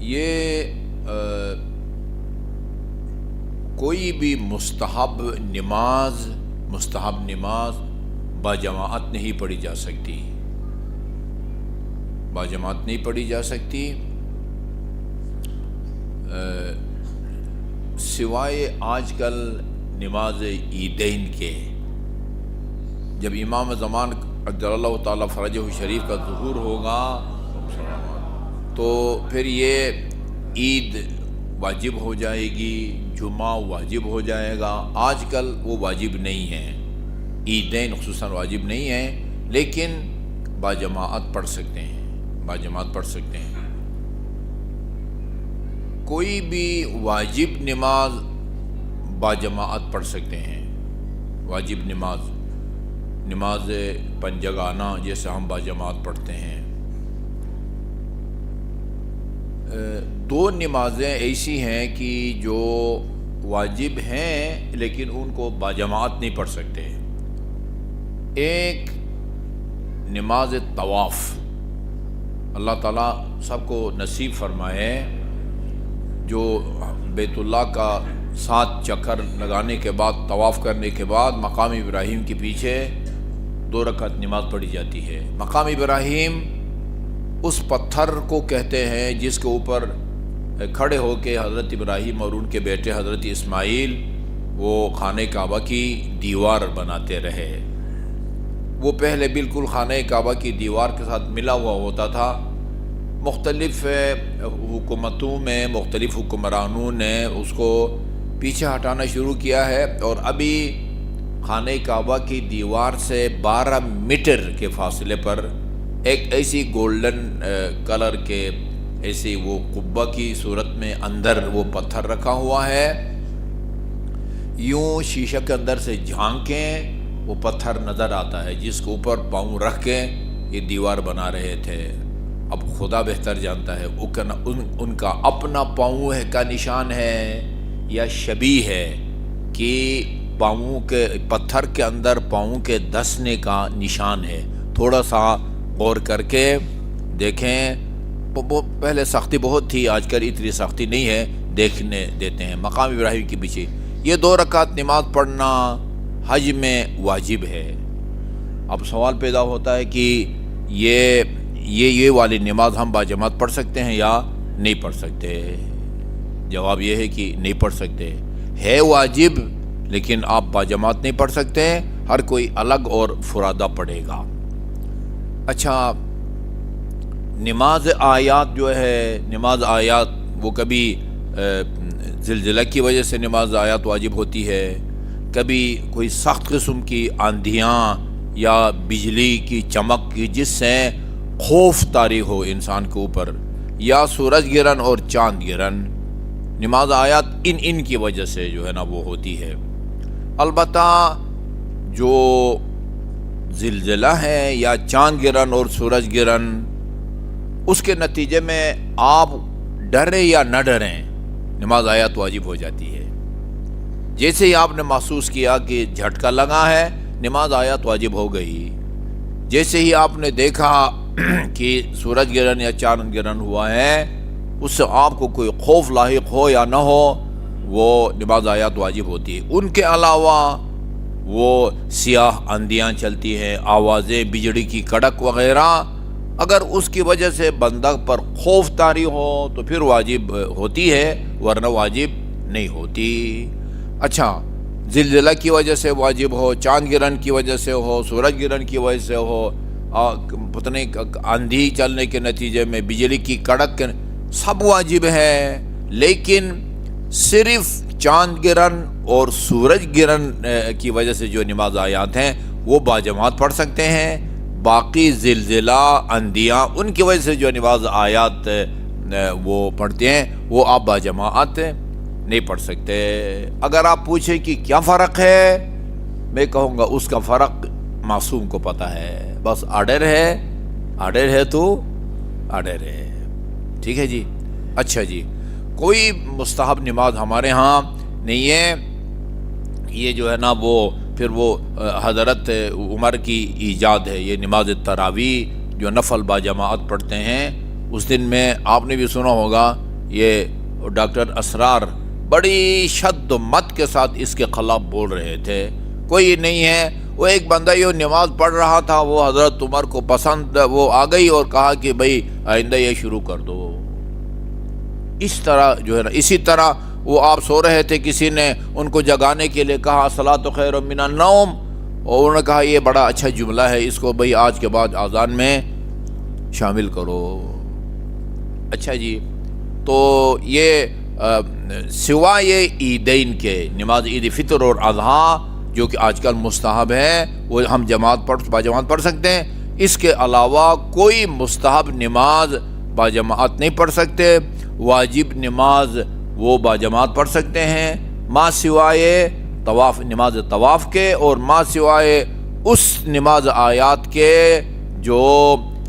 یہ کوئی بھی مستحب نماز باجماعت نہیں پڑھی جا سکتی، باجماعت نہیں پڑھی جا سکتی سوائے آج کل نماز عیدین کے، جب امام زمان عجل اللہ تعالیٰ فرجہ شریف کا ظہور ہوگا تو پھر یہ عید واجب ہو جائے گی، جمعہ واجب ہو جائے گا۔ آج کل وہ واجب نہیں ہیں، عیدین خصوصاً واجب نہیں ہیں، لیکن باجماعت پڑھ سکتے ہیں، باجماعت پڑھ سکتے ہیں۔ کوئی بھی واجب نماز باجماعت پڑھ سکتے ہیں، واجب نماز پنجگانہ جیسے ہم باجماعت پڑھتے ہیں۔ دو نمازیں ایسی ہیں کہ جو واجب ہیں لیکن ان کو باجماعت نہیں پڑھ سکتے۔ ایک نماز طواف، اللہ تعالیٰ سب کو نصیب فرمائے، جو بیت اللہ کا 7 چکر لگانے کے بعد طواف کرنے کے بعد مقام ابراہیم کے پیچھے 2 رکعت نماز پڑھی جاتی ہے۔ مقام ابراہیم اس پتھر کو کہتے ہیں جس کے اوپر کھڑے ہو کے حضرت ابراہیم اور ان کے بیٹے حضرت اسماعیل وہ خانہ کعبہ کی دیوار بناتے رہے۔ وہ پہلے بالکل خانہ کعبہ کی دیوار کے ساتھ ملا ہوا ہوتا تھا۔ مختلف حکومتوں میں مختلف حکمرانوں نے اس کو پیچھے ہٹانا شروع کیا ہے، اور ابھی خانہ کعبہ کی دیوار سے 12 میٹر کے فاصلے پر ایک ایسی گولڈن کلر کے ایسی وہ قبہ کی صورت میں اندر وہ پتھر رکھا ہوا ہے، یوں شیشہ کے اندر سے جھانکیں وہ پتھر نظر آتا ہے، جس کے اوپر پاؤں رکھ کے یہ دیوار بنا رہے تھے۔ اب خدا بہتر جانتا ہے ان کا اپنا پاؤں کا نشان ہے یا شبیہ ہے کہ پاؤں کے پتھر کے اندر پاؤں کے دسنے کا نشان ہے۔ تھوڑا سا غور کر کے دیکھیں، پہلے سختی بہت تھی، آج کل اتنی سختی نہیں ہے، دیکھنے دیتے ہیں۔ مقام ابراہیم کے پیچھے یہ 2 رکعت نماز پڑھنا حج میں واجب ہے۔ اب سوال پیدا ہوتا ہے کہ یہ والی نماز ہم باجماعت پڑھ سکتے ہیں یا نہیں پڑھ سکتے؟ جواب یہ ہے کہ نہیں پڑھ سکتے، ہے واجب لیکن آپ باجماعت نہیں پڑھ سکتے، ہر کوئی الگ اور فرادہ پڑھے گا۔ اچھا، نماز آیات جو ہے، نماز آیات وہ کبھی زلزلہ کی وجہ سے نماز آیات واجب ہوتی ہے، کبھی کوئی سخت قسم کی آندھیاں یا بجلی کی چمک کی جس سے خوف طاری ہو انسان کے اوپر، یا سورج گرہن اور چاند گرہن، نماز آیات ان کی وجہ سے جو ہے نا وہ ہوتی ہے۔ البتہ جو زلزلہ ہے یا چاند گرہن اور سورج گرہن، اس کے نتیجے میں آپ ڈریں یا نہ ڈریں نماز آیات واجب ہو جاتی ہے۔ جیسے ہی آپ نے محسوس کیا کہ جھٹکا لگا ہے، نماز آیات واجب ہو گئی۔ جیسے ہی آپ نے دیکھا کہ سورج گرہن یا چاند گرہن ہوا ہے، اس سے آپ کو کوئی خوف لاحق ہو یا نہ ہو، وہ نماز آیات واجب ہوتی ہے۔ ان کے علاوہ وہ سیاہ آندھیاں چلتی ہیں، آوازیں، بجلی کی کڑک وغیرہ، اگر اس کی وجہ سے بندہ پر خوف طاری ہو تو پھر واجب ہوتی ہے، ورنہ واجب نہیں ہوتی۔ اچھا، زلزلہ کی وجہ سے واجب ہو، چاند گرہن کی وجہ سے ہو، سورج گرہن کی وجہ سے ہو، پتہ نہیں آندھی چلنے کے نتیجے میں بجلی کی کڑک، سب واجب ہے، لیکن صرف چاند گرہن اور سورج گرہن کی وجہ سے جو نماز آیات ہیں وہ باجماعت پڑھ سکتے ہیں۔ باقی زلزلہ، آندھیاں، ان کی وجہ سے جو نماز آیات وہ پڑھتے ہیں وہ آپ باجماعت نہیں پڑھ سکتے۔ اگر آپ پوچھیں کہ کیا فرق ہے، میں کہوں گا اس کا فرق معصوم کو پتہ ہے، بس آرڈر ہے تو آرڈر ہے، ٹھیک ہے جی۔ اچھا جی، کوئی مستحب نماز ہمارے ہاں نہیں ہے، یہ جو ہے نا وہ پھر وہ حضرت عمر کی ایجاد ہے۔ یہ نماز تراویح جو نفل باجماعت پڑھتے ہیں، اس دن میں آپ نے بھی سنا ہوگا یہ ڈاکٹر اسرار بڑی شد و مت کے ساتھ اس کے خلاف بول رہے تھے. کوئی نہیں ہے. وہ ایک بندہ یہ نماز پڑھ رہا تھا, وہ حضرت عمر کو پسند وہ آ گئی اور کہا کہ بھائی آئندہ یہ شروع کر دو. اس طرح جو ہے نا, اسی طرح وہ آپ سو رہے تھے, کسی نے ان کو جگانے کے لیے کہا الصلاۃ خیر من النوم, اور انہوں نے کہا یہ بڑا اچھا جملہ ہے, اس کو بھائی آج کے بعد اذان میں شامل کرو. اچھا جی, تو یہ سوائے عیدین کے نماز عید فطر اور اضحیٰ جو کہ آج کل مستحب ہے, وہ ہم باجماعت پڑھ سکتے ہیں. اس کے علاوہ کوئی مستحب نماز باجماعت نہیں پڑھ سکتے. واجب نماز وہ باجماعت پڑھ سکتے ہیں ما سوائے طواف, نماز طواف کے, اور ما سوائے اس نماز آیات کے جو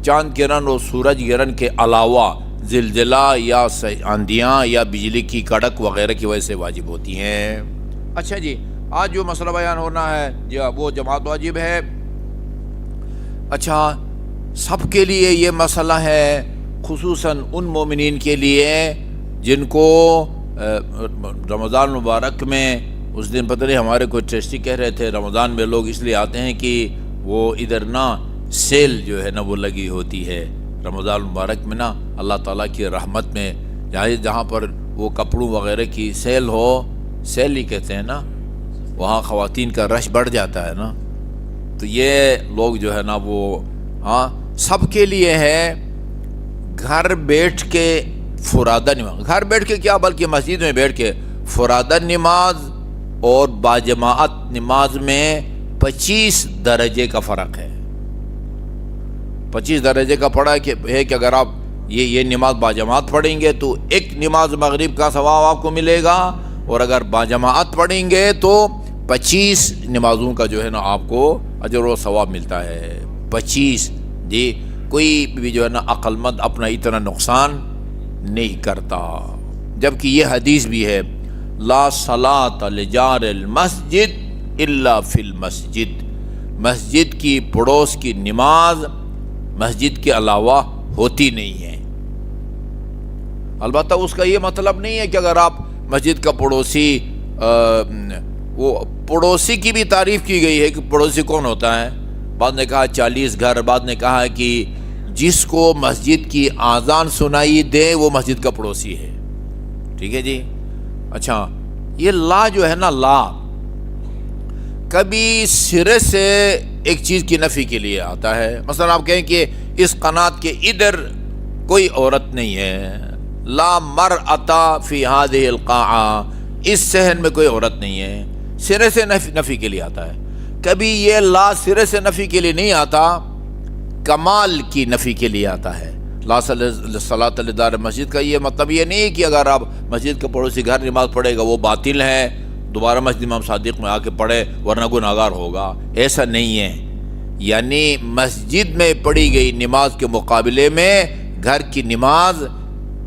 چاند گرہن اور سورج گرہن کے علاوہ زلزلہ یا آندھیاں یا بجلی کی کڑک وغیرہ کی وجہ سے واجب ہوتی ہیں. اچھا جی, آج جو مسئلہ بیان ہونا ہے وہ جماعت واجب ہے. اچھا, سب کے لیے یہ مسئلہ ہے, خصوصاً ان مومنین کے لیے جن کو رمضان مبارک میں, اس دن پتہ نہیں ہمارے کوئی ٹرسٹی کہہ رہے تھے رمضان میں لوگ اس لیے آتے ہیں کہ وہ ادھر نا سیل جو ہے نا وہ لگی ہوتی ہے رمضان مبارک میں نا, اللہ تعالیٰ کی رحمت میں جہاں پر وہ کپڑوں وغیرہ کی سیل ہو, سیل ہی کہتے ہیں نا, وہاں خواتین کا رش بڑھ جاتا ہے نا. تو یہ لوگ جو ہے نا وہ سب کے لیے ہے گھر بیٹھ کے فرادہ نماز, گھر بیٹھ کے کیا بلکہ مسجد میں بیٹھ کے فرادہ نماز اور باجماعت نماز میں 25 درجے کا فرق ہے. 25 درجے کا پڑا ہے کہ اگر آپ یہ نماز باجماعت پڑھیں گے تو ایک نماز مغرب کا ثواب آپ کو ملے گا, اور اگر باجماعت پڑھیں گے تو 25 نمازوں کا جو ہے نا آپ کو اجر و ثواب ملتا ہے. 25 جی, کوئی بھی جو ہے نا عقل مند اپنا اتنا نقصان نہیں کرتا. جبکہ یہ حدیث بھی ہے لا صلاۃ لجار المسجد الا فی المسجد, مسجد کی پڑوس کی نماز مسجد کے علاوہ ہوتی نہیں ہے. البتہ اس کا یہ مطلب نہیں ہے کہ اگر آپ مسجد کا پڑوسی, وہ پڑوسی کی بھی تعریف کی گئی ہے کہ پڑوسی کون ہوتا ہے. بعد نے کہا 40 گھر, بعد نے کہا کہ جس کو مسجد کی اذان سنائی دے وہ مسجد کا پڑوسی ہے. ٹھیک ہے جی. اچھا, یہ لا جو ہے نا, لا کبھی سرے سے ایک چیز کی نفی کے لیے آتا ہے. مثلا آپ کہیں کہ اس قنات کے ادھر کوئی عورت نہیں ہے, لا مرأۃ فی ہذہ القاعہ, اس صحن میں کوئی عورت نہیں ہے, سرے سے نفی کے لیے آتا ہے. کبھی یہ لا سرے سے نفی کے لیے نہیں آتا, کمال کی نفی کے لیے آتا ہے. لا صلاۃ لدار مسجد کا یہ مطلب یہ نہیں کہ اگر آپ مسجد کے پڑوسی گھر نماز پڑھے گا وہ باطل ہے, دوبارہ مسجد امام صادق میں آ کے پڑھے ورنہ گناہگار ہوگا, ایسا نہیں ہے. یعنی مسجد میں پڑھی گئی نماز کے مقابلے میں گھر کی نماز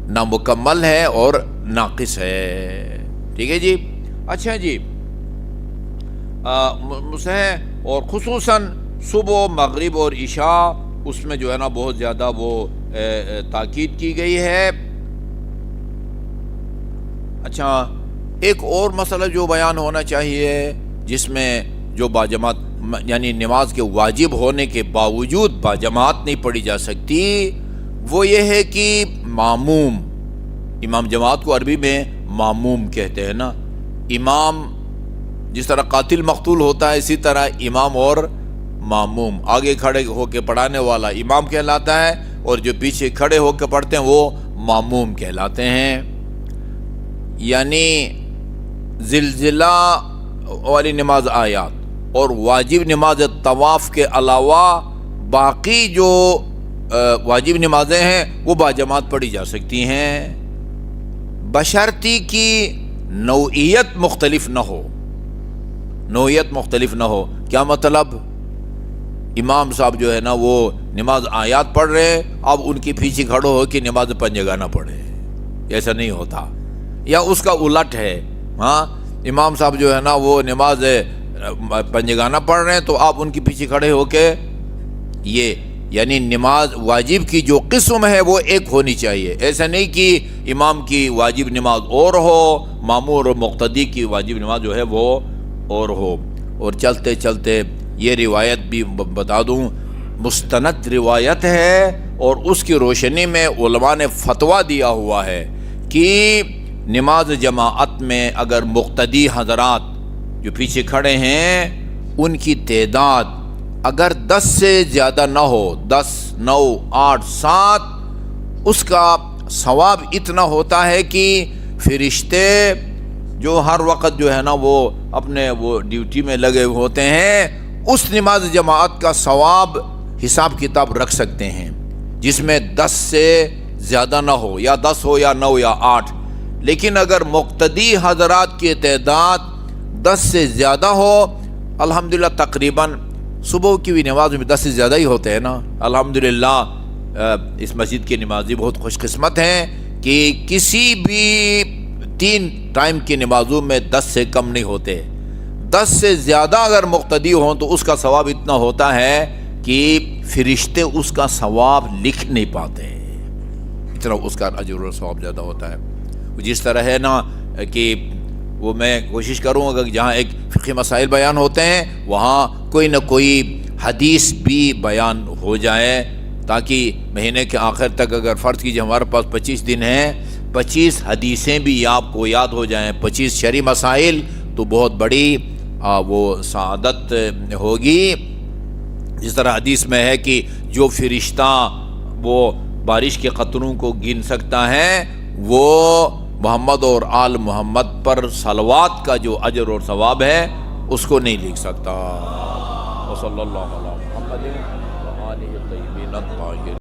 نامکمل ہے اور ناقص ہے. ٹھیک ہے جی. اچھا جی, اور خصوصاً صبح مغرب اور عشاء اس میں جو ہے نا بہت زیادہ وہ تاکید کی گئی ہے. اچھا, ایک اور مسئلہ جو بیان ہونا چاہیے جس میں جو باجماعت یعنی نماز کے واجب ہونے کے باوجود باجماعت نہیں پڑھی جا سکتی, وہ یہ ہے کہ ماموم, امام جماعت کو عربی میں ماموم کہتے ہیں نا. امام جس طرح قاتل مقتول ہوتا ہے اسی طرح امام اور ماموم, آگے کھڑے ہو کے پڑھانے والا امام کہلاتا ہے اور جو پیچھے کھڑے ہو کے پڑھتے ہیں وہ ماموم کہلاتے ہیں. یعنی زلزلہ والی نماز آیات اور واجب نماز طواف کے علاوہ باقی جو واجب نمازیں ہیں وہ باجماعت پڑھی جا سکتی ہیں, بشرطی کی نوعیت مختلف نہ ہو. نوعیت مختلف نہ ہو کیا مطلب؟ امام صاحب جو ہے نا وہ نماز آیات پڑھ رہے ہیں, اب ان کے پیچھے کھڑے ہو کہ نماز پنجگانہ نہ پڑھے, ایسا نہیں ہوتا. یا اس کا الٹ ہے, امام صاحب جو ہے نا وہ نماز پنجگانہ پڑھ رہے ہیں تو آپ ان کے پیچھے کھڑے ہو کے یہ یعنی نماز واجب کی جو قسم ہے وہ ایک ہونی چاہیے. ایسا نہیں کہ امام کی واجب نماز اور ہو، مامور اور مقتدی کی واجب نماز جو ہے وہ اور ہو. اور چلتے چلتے یہ روایت بھی بتا دوں، مستند روایت ہے، اور اس کی روشنی میں علماء نے فتویٰ دیا ہوا ہے کہ نماز جماعت میں اگر مقتدی حضرات جو پیچھے کھڑے ہیں ان کی تعداد اگر 10 سے زیادہ نہ ہو، 10، 9، 8، 7، اس کا ثواب اتنا ہوتا ہے کہ فرشتے جو ہر وقت جو ہے نا وہ اپنے وہ ڈیوٹی میں لگے ہوتے ہیں، اس نماز جماعت کا ثواب حساب کتاب رکھ سکتے ہیں، جس میں 10 سے زیادہ نہ ہو، یا 10 ہو یا 9 یا 8. لیکن اگر مقتدی حضرات کی تعداد 10 سے زیادہ ہو، الحمدللہ تقریباً صبح کی بھی نماز میں 10 سے زیادہ ہی ہوتے ہیں نا. الحمدللہ اس مسجد کے نمازی بہت خوش قسمت ہیں کہ کسی بھی 3 ٹائم کی نمازوں میں 10 سے کم نہیں ہوتے. 10 سے زیادہ اگر مقتدی ہوں تو اس کا ثواب اتنا ہوتا ہے کہ فرشتے اس کا ثواب لکھ نہیں پاتے، اتنا اس کا اجر و ثواب زیادہ ہوتا ہے. جس طرح ہے نا کہ وہ میں کوشش کروں اگر جہاں ایک فقہی مسائل بیان ہوتے ہیں وہاں کوئی نہ کوئی حدیث بھی بیان ہو جائے، تاکہ مہینے کے آخر تک اگر فرض کیجیے ہمارے پاس 25 دن ہیں، 25 حدیثیں بھی آپ کو یاد ہو جائیں، 25 شرعی مسائل، تو بہت بڑی وہ سعادت ہوگی. جس طرح حدیث میں ہے کہ جو فرشتہ وہ بارش کے قطروں کو گن سکتا ہے وہ محمد اور آل محمد پر صلوات کا جو اجر اور ثواب ہے اس کو نہیں لکھ سکتا. وصلی اللہ علیہ محمد و آلہ الطیبین الطاہرین.